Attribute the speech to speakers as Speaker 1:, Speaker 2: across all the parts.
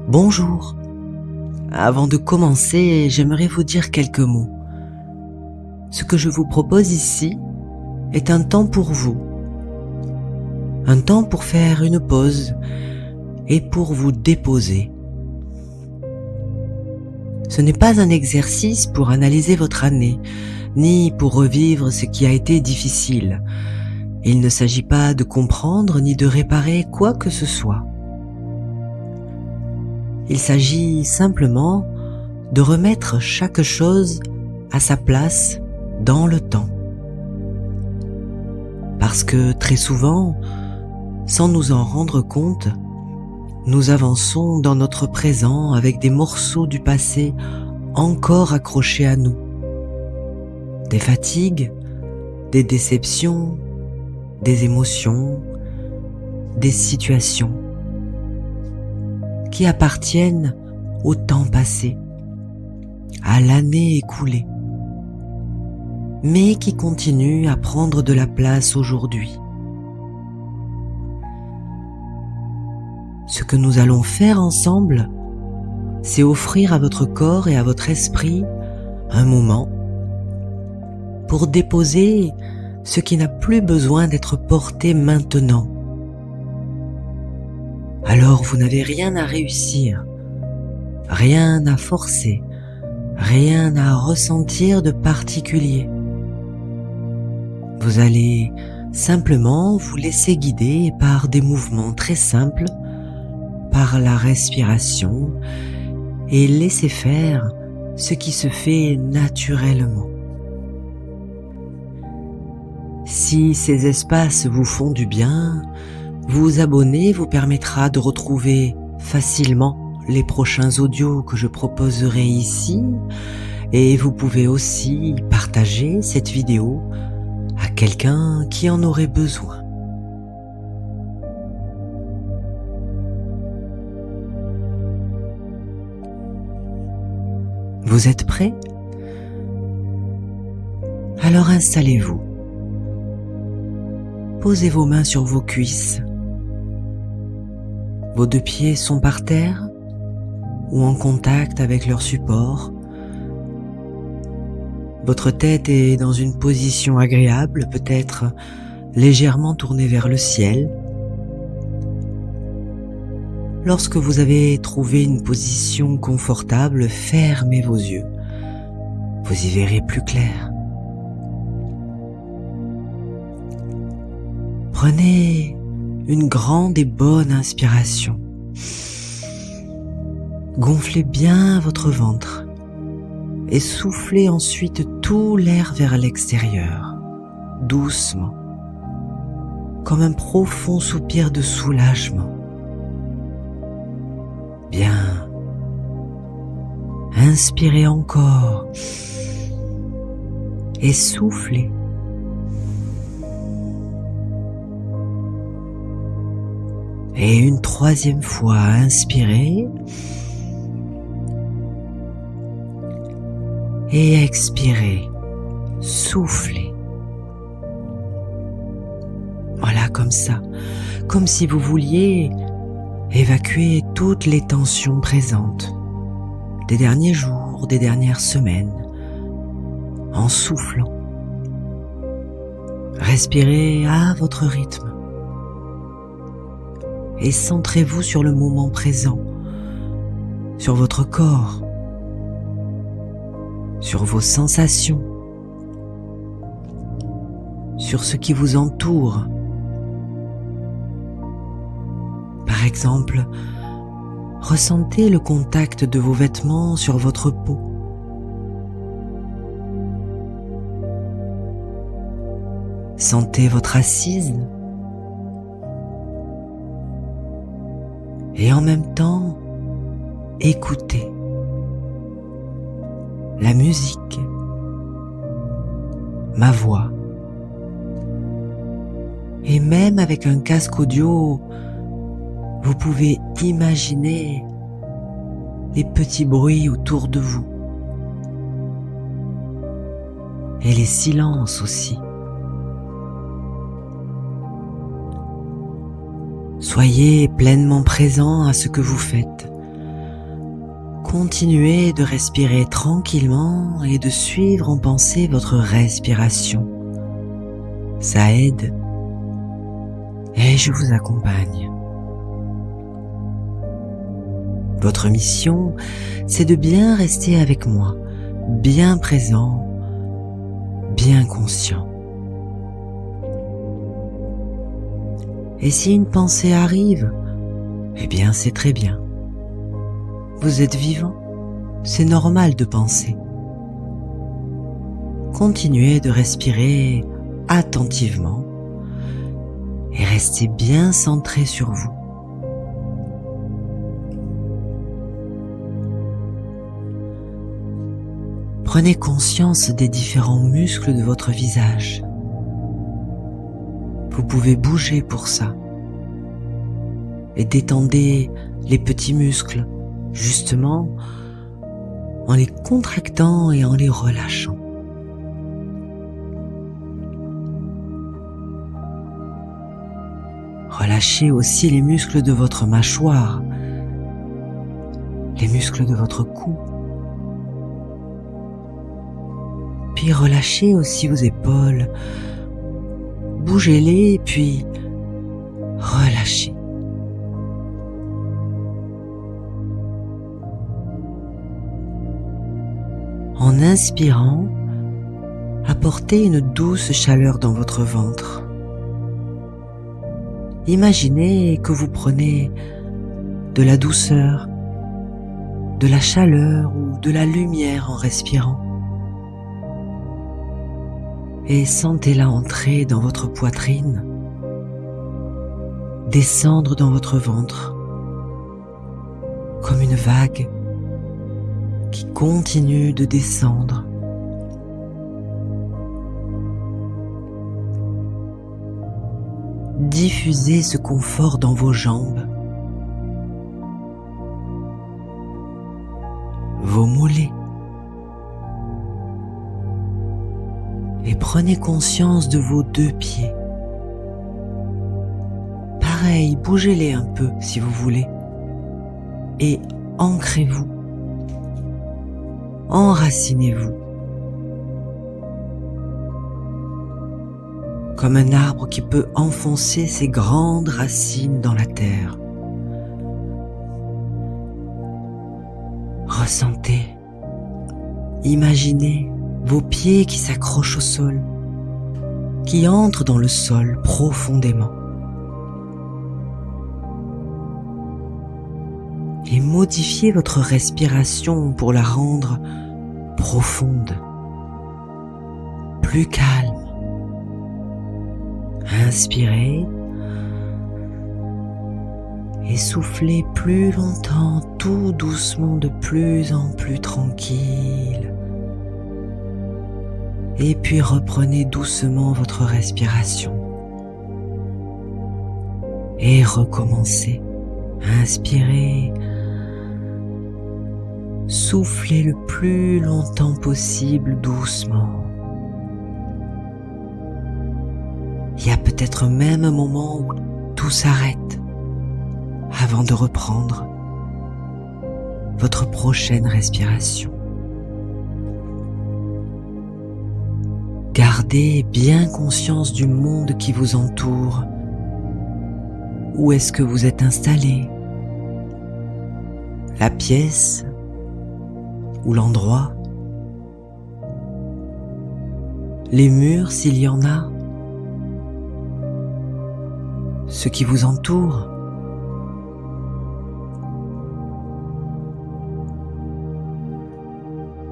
Speaker 1: Bonjour. Avant de commencer, j'aimerais vous dire quelques mots. Ce que je vous propose ici est un temps pour vous. Un temps pour faire une pause et pour vous déposer. Ce n'est pas un exercice pour analyser votre année, ni pour revivre ce qui a été difficile. Il ne s'agit pas de comprendre ni de réparer quoi que ce soit. Il s'agit simplement de remettre chaque chose à sa place dans le temps. Parce que très souvent, sans nous en rendre compte, nous avançons dans notre présent avec des morceaux du passé encore accrochés à nous. Des fatigues, des déceptions, des émotions, des situations qui appartiennent au temps passé, à l'année écoulée, mais qui continuent à prendre de la place aujourd'hui. Ce que nous allons faire ensemble, c'est offrir à votre corps et à votre esprit un moment pour déposer ce qui n'a plus besoin d'être porté maintenant. Alors vous n'avez rien à réussir, rien à forcer, rien à ressentir de particulier. Vous allez simplement vous laisser guider par des mouvements très simples, par la respiration, et laisser faire ce qui se fait naturellement. Si ces espaces vous font du bien, vous abonner vous permettra de retrouver facilement les prochains audios que je proposerai ici, et vous pouvez aussi partager cette vidéo à quelqu'un qui en aurait besoin. Vous êtes prêts? Alors installez-vous. Posez vos mains sur vos cuisses. Vos deux pieds sont par terre ou en contact avec leur support. Votre tête est dans une position agréable, peut-être légèrement tournée vers le ciel. Lorsque vous avez trouvé une position confortable, fermez vos yeux. Vous y verrez plus clair. Prenez une grande et bonne inspiration. Gonflez bien votre ventre et soufflez ensuite tout l'air vers l'extérieur, doucement, comme un profond soupir de soulagement. Bien. Inspirez encore et soufflez. Et une troisième fois, inspirez et expirez, soufflez. Voilà, comme ça, comme si vous vouliez évacuer toutes les tensions présentes des derniers jours, des dernières semaines, en soufflant. Respirez à votre rythme et centrez-vous sur le moment présent, sur votre corps, sur vos sensations, sur ce qui vous entoure. Par exemple, ressentez le contact de vos vêtements sur votre peau. Sentez votre assise. Et en même temps, écoutez la musique, ma voix. Et même avec un casque audio, vous pouvez imaginer les petits bruits autour de vous. Et les silences aussi. Soyez pleinement présent à ce que vous faites, Continuez de respirer tranquillement et de suivre en pensée votre respiration. Ça aide et je vous accompagne. Votre mission, c'est de bien rester avec moi, bien présent, bien conscient. Et si une pensée arrive, eh bien c'est très bien. Vous êtes vivant, c'est normal de penser. Continuez de respirer attentivement et restez bien centré sur vous. Prenez conscience des différents muscles de votre visage. Vous pouvez bouger pour ça. Et détendez les petits muscles, justement, en les contractant et en les relâchant. Relâchez aussi les muscles de votre mâchoire, les muscles de votre cou. Puis relâchez aussi vos épaules. Bougez-les, puis relâchez. En inspirant, apportez une douce chaleur dans votre ventre. Imaginez que vous prenez de la douceur, de la chaleur ou de la lumière en respirant. Et sentez-la entrer dans votre poitrine, descendre dans votre ventre, comme une vague qui continue de descendre. Diffusez ce confort dans vos jambes, vos mollets, et prenez conscience de vos deux pieds. Pareil, bougez-les un peu si vous voulez, et ancrez-vous, enracinez-vous. Comme un arbre qui peut enfoncer ses grandes racines dans la terre. Ressentez, imaginez vos pieds qui s'accrochent au sol, qui entrent dans le sol profondément. Et modifiez votre respiration pour la rendre profonde, plus calme. Inspirez et soufflez plus longtemps, tout doucement, de plus en plus tranquille. Et puis reprenez doucement votre respiration. Et recommencez. Inspirez. Soufflez le plus longtemps possible, doucement. Il y a peut-être même un moment où tout s'arrête avant de reprendre votre prochaine respiration. Gardez bien conscience du monde qui vous entoure. Où est-ce que vous êtes installé? La pièce ou l'endroit? Les murs s'il y en a? Ce qui vous entoure?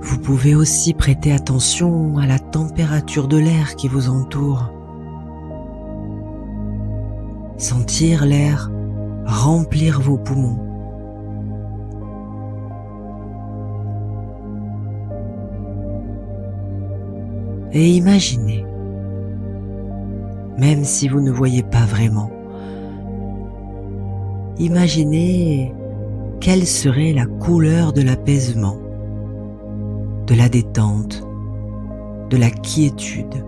Speaker 1: Vous pouvez aussi prêter attention à la température de l'air qui vous entoure. Sentir l'air remplir vos poumons. Et imaginez, même si vous ne voyez pas vraiment, imaginez quelle serait la couleur de l'apaisement, de la détente, de la quiétude.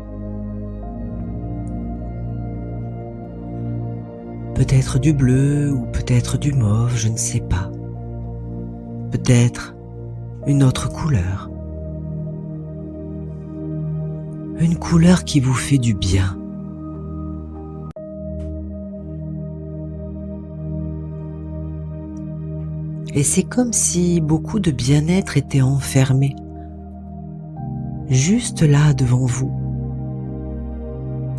Speaker 1: Peut-être du bleu ou peut-être du mauve, je ne sais pas. Peut-être une autre couleur. Une couleur qui vous fait du bien. Et c'est comme si beaucoup de bien-être était enfermé, juste là devant vous,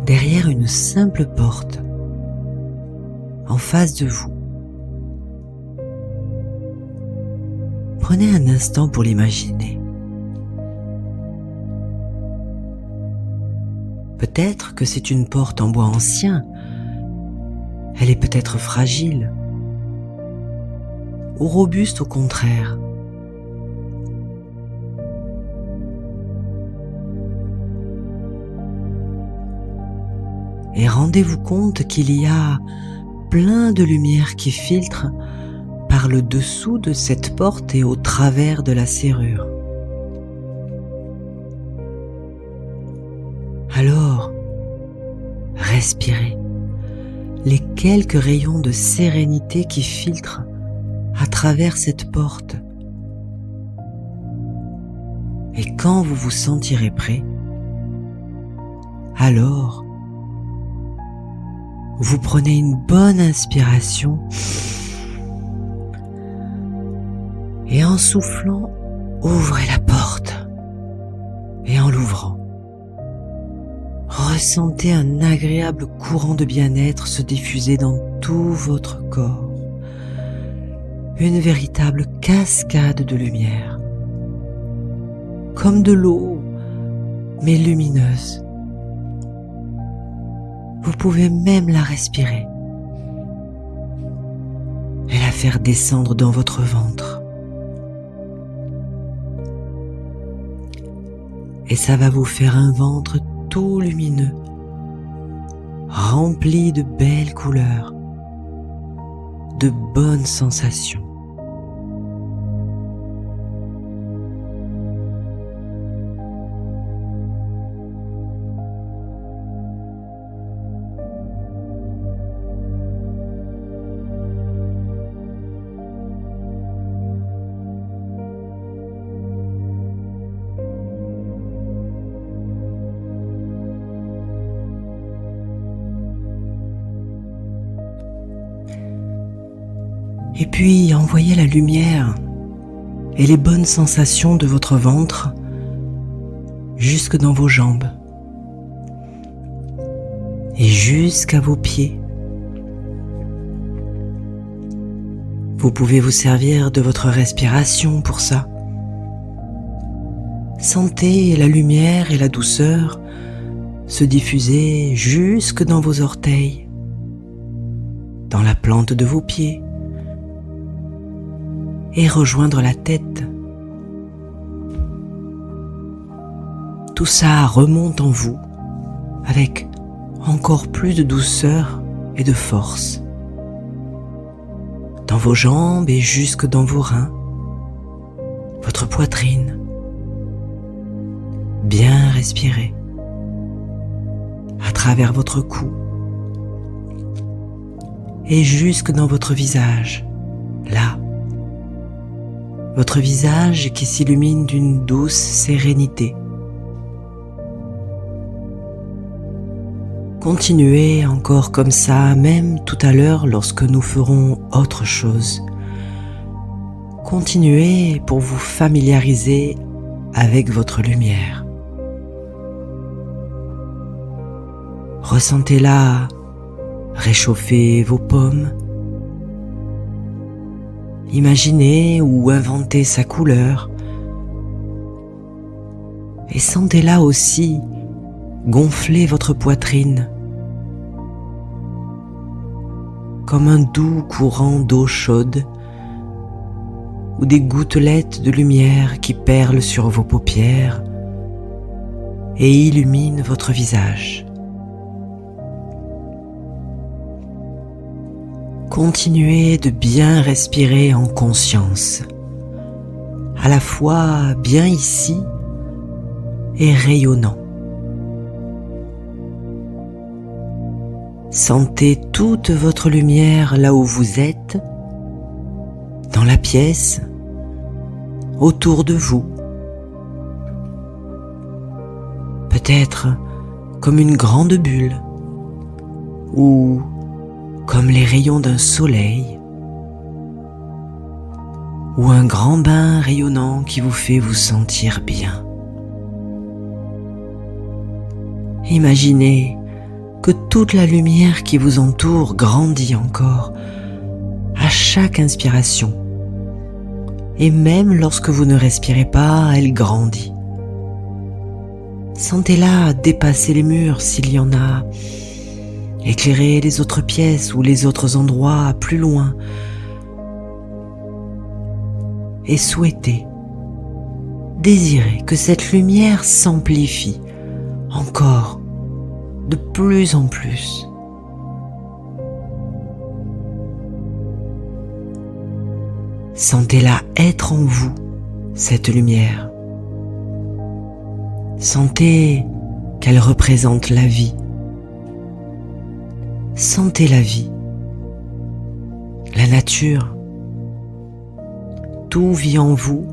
Speaker 1: derrière une simple porte, en face de vous. Prenez un instant pour l'imaginer. Peut-être que c'est une porte en bois ancien. Elle est peut-être fragile, ou robuste au contraire. Et rendez-vous compte qu'il y a plein de lumière qui filtre par le dessous de cette porte et au travers de la serrure. Alors, respirez les quelques rayons de sérénité qui filtrent à travers cette porte. Et quand vous vous sentirez prêt, alors vous prenez une bonne inspiration et en soufflant, ouvrez la porte. Et en l'ouvrant, ressentez un agréable courant de bien-être se diffuser dans tout votre corps. Une véritable cascade de lumière, comme de l'eau, mais lumineuse. Vous pouvez même la respirer et la faire descendre dans votre ventre. Et ça va vous faire un ventre tout lumineux, rempli de belles couleurs, de bonnes sensations. Et puis envoyez la lumière et les bonnes sensations de votre ventre jusque dans vos jambes et jusqu'à vos pieds. Vous pouvez vous servir de votre respiration pour ça. Sentez la lumière et la douceur se diffuser jusque dans vos orteils, dans la plante de vos pieds, et rejoindre la tête. Tout ça remonte en vous avec encore plus de douceur et de force. Dans vos jambes et jusque dans vos reins, votre poitrine. Bien respirer à travers votre cou et jusque dans votre visage, là. Votre visage qui s'illumine d'une douce sérénité. Continuez encore comme ça, même tout à l'heure lorsque nous ferons autre chose. Continuez pour vous familiariser avec votre lumière. Ressentez-la réchauffer vos paumes. Imaginez ou inventez sa couleur et sentez-la aussi gonfler votre poitrine comme un doux courant d'eau chaude ou des gouttelettes de lumière qui perlent sur vos paupières et illuminent votre visage. Continuez de bien respirer en conscience, à la fois bien ici et rayonnant. Sentez toute votre lumière là où vous êtes, dans la pièce, autour de vous. Peut-être comme une grande bulle ou comme les rayons d'un soleil ou un grand bain rayonnant qui vous fait vous sentir bien. Imaginez que toute la lumière qui vous entoure grandit encore à chaque inspiration. Et même lorsque vous ne respirez pas, elle grandit. Sentez-la dépasser les murs s'il y en a, éclairer les autres pièces ou les autres endroits plus loin. Et souhaitez, désirez que cette lumière s'amplifie encore, de plus en plus. Sentez-la être en vous, cette lumière. Sentez qu'elle représente la vie. Sentez la vie, la nature. Tout vit en vous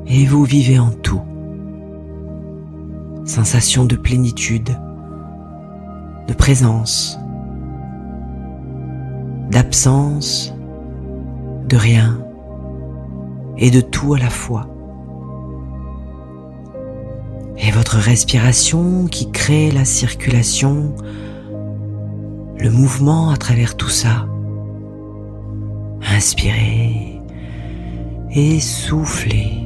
Speaker 1: et vous vivez en tout. Sensation de plénitude, de présence, d'absence, de rien et de tout à la fois. Et votre respiration qui crée la circulation, le mouvement à travers tout ça. Inspirez et soufflez.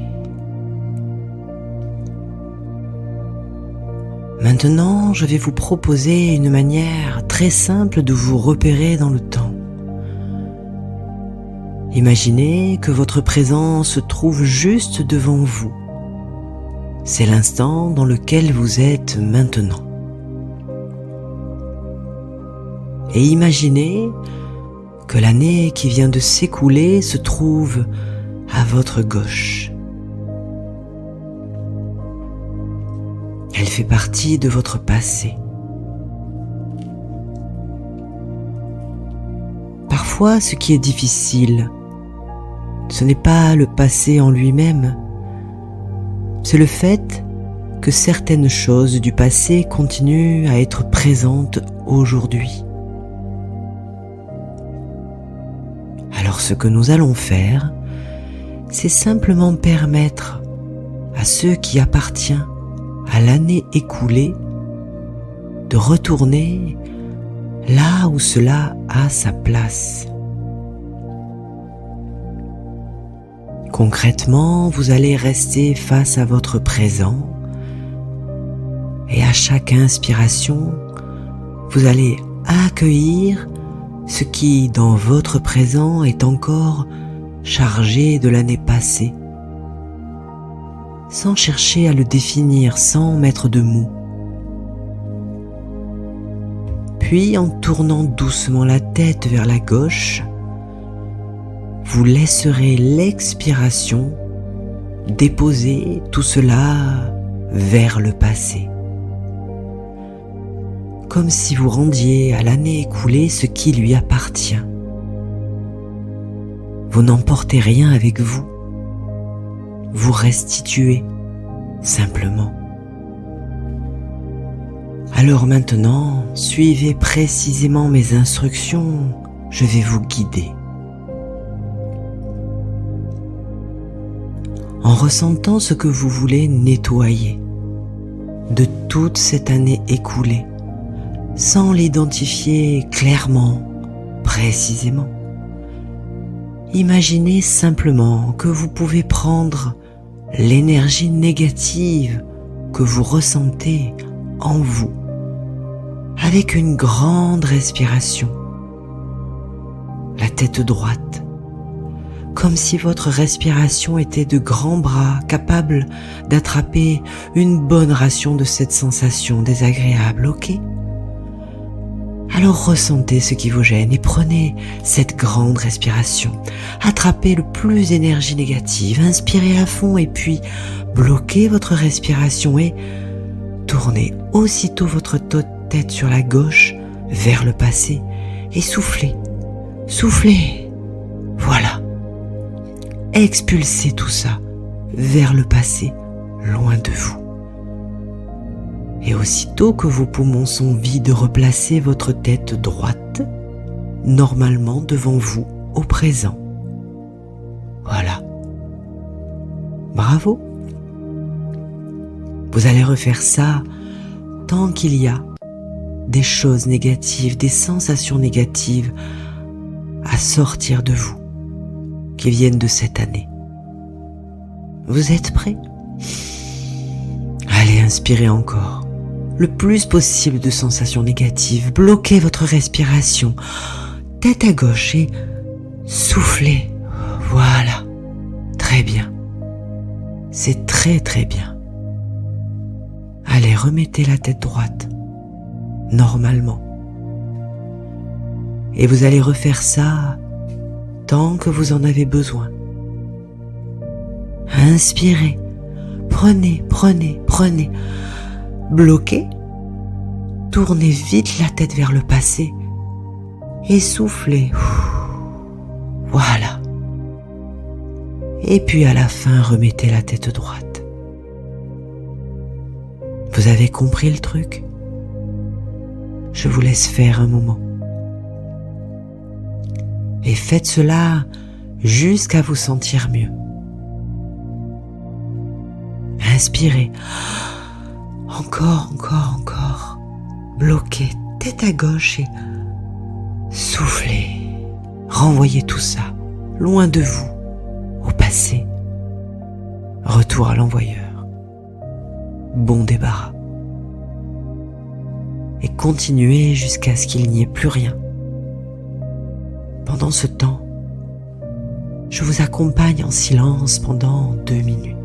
Speaker 1: Maintenant, je vais vous proposer une manière très simple de vous repérer dans le temps. Imaginez que votre présent se trouve juste devant vous. C'est l'instant dans lequel vous êtes maintenant. Et imaginez que l'année qui vient de s'écouler se trouve à votre gauche. Elle fait partie de votre passé. Parfois, ce qui est difficile, ce n'est pas le passé en lui-même, c'est le fait que certaines choses du passé continuent à être présentes aujourd'hui. Alors ce que nous allons faire, c'est simplement permettre à ce qui appartient à l'année écoulée de retourner là où cela a sa place. Concrètement, vous allez rester face à votre présent et à chaque inspiration, vous allez accueillir ce qui, dans votre présent, est encore chargé de l'année passée, sans chercher à le définir, sans mettre de mots. Puis, en tournant doucement la tête vers la gauche, vous laisserez l'expiration déposer tout cela vers le passé. Comme si vous rendiez à l'année écoulée ce qui lui appartient. Vous n'emportez rien avec vous. Vous restituez simplement. Alors maintenant, suivez précisément mes instructions, je vais vous guider. En ressentant ce que vous voulez nettoyer de toute cette année écoulée, sans l'identifier clairement, précisément. Imaginez simplement que vous pouvez prendre l'énergie négative que vous ressentez en vous, avec une grande respiration, la tête droite, comme si votre respiration était de grands bras capables d'attraper une bonne ration de cette sensation désagréable, ok ? Alors ressentez ce qui vous gêne et prenez cette grande respiration. Attrapez le plus d'énergie négative, inspirez à fond et puis bloquez votre respiration et tournez aussitôt votre tête sur la gauche vers le passé et soufflez, soufflez, voilà. Expulsez tout ça vers le passé, loin de vous. Et aussitôt que vos poumons sont vides, replacez votre tête droite, normalement devant vous, au présent. Voilà. Bravo. Vous allez refaire ça tant qu'il y a des choses négatives, des sensations négatives à sortir de vous, qui viennent de cette année. Vous êtes prêts? Allez, inspirez encore. Le plus possible de sensations négatives. Bloquez votre respiration. Tête à gauche et soufflez. Voilà. Très bien. C'est très très bien. Allez, remettez la tête droite. Normalement. Et vous allez refaire ça tant que vous en avez besoin. Inspirez. Prenez, prenez, prenez. Bloquez. Tournez vite la tête vers le passé. Et soufflez. Voilà. Et puis à la fin, remettez la tête droite. Vous avez compris le truc? Je vous laisse faire un moment. Et faites cela jusqu'à vous sentir mieux. Inspirez. Encore, encore, encore. Bloquez, tête à gauche et soufflez. Renvoyez tout ça, loin de vous, au passé. Retour à l'envoyeur. Bon débarras. Et continuez jusqu'à ce qu'il n'y ait plus rien. Pendant ce temps, je vous accompagne en silence pendant 2 minutes.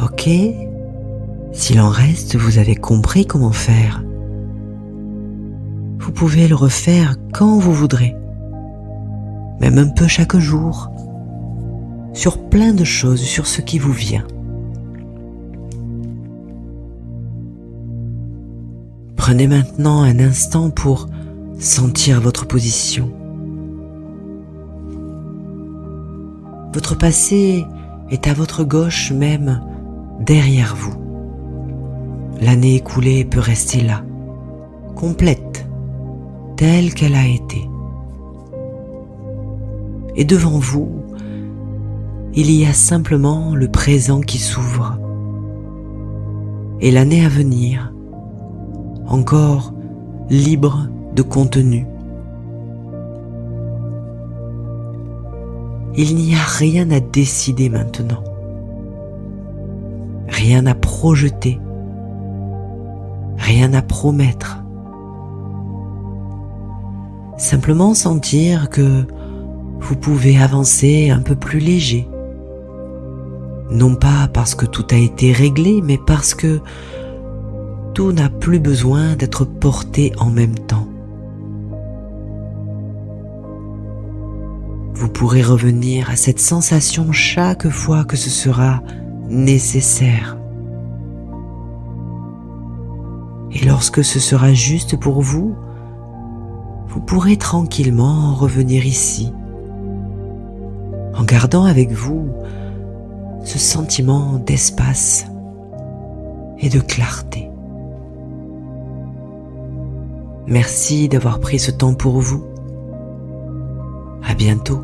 Speaker 1: Ok, s'il en reste, vous avez compris comment faire. Vous pouvez le refaire quand vous voudrez, même un peu chaque jour, sur plein de choses, sur ce qui vous vient. Prenez maintenant un instant pour sentir votre position. Votre passé est à votre gauche, même derrière vous. L'année écoulée peut rester là, complète, telle qu'elle a été. Et devant vous, il y a simplement le présent qui s'ouvre. Et l'année à venir, encore libre de contenu. Il n'y a rien à décider maintenant. Rien à projeter, rien à promettre. Simplement sentir que vous pouvez avancer un peu plus léger. Non pas parce que tout a été réglé, mais parce que tout n'a plus besoin d'être porté en même temps. Vous pourrez revenir à cette sensation chaque fois que ce sera nécessaire. Et lorsque ce sera juste pour vous, vous pourrez tranquillement revenir ici, en gardant avec vous ce sentiment d'espace et de clarté. Merci d'avoir pris ce temps pour vous. À bientôt.